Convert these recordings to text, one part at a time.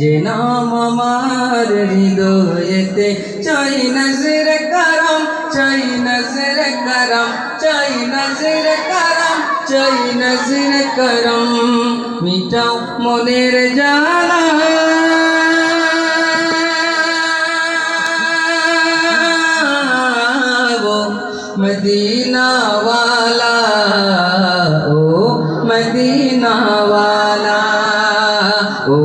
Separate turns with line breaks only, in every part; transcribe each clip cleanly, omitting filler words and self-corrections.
যে নাম আমার হৃদয়েতে চাই নজর করম, চাই নজর করম, চাই নজর করম, চাই নজর করম। মিটাও মনের জ্বালা, मदीना वाला, ओ मदीना वाला, ओ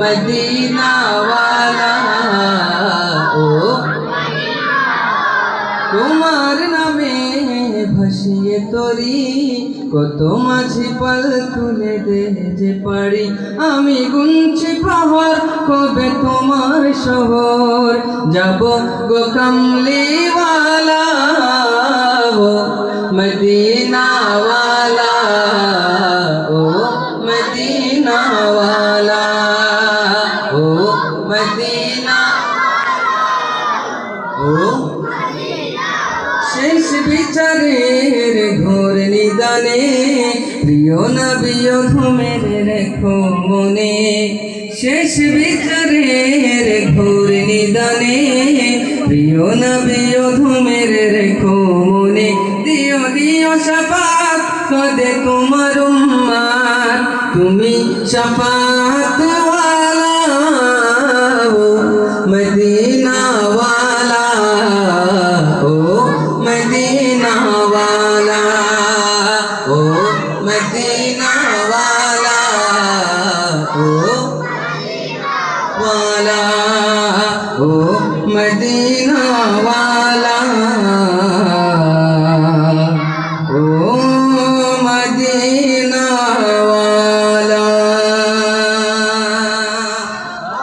मदीना वाला, ओ তোমার নামে ভাসিয়ে তরি কত মাঝি পাল তুলে দে যে পারি। আমি গুনছি প্রহর কবে তোমার শহর যাব গো কামলিওয়ালা, ও মদিনা ওয়ালা, ও মদিনা ওয়ালা, ও মদিনা, ও শেষ বিচারের ঘোর নিদানে প্রিয় নবীও ঘুমের রেখো মনে। শেষ বিচারের ঘোর নিদানে প্রিয় নবীও ঘুমের রেখো মনে। দিও দিও শাফাত কদে তোমার উম্মাত, তুমি শাফাত ওয়ালা, ও মদিনা ওয়ালা, ও मदीना वाला, ओ मदीना वाला, ओ वाला, ओ मदीना वाला।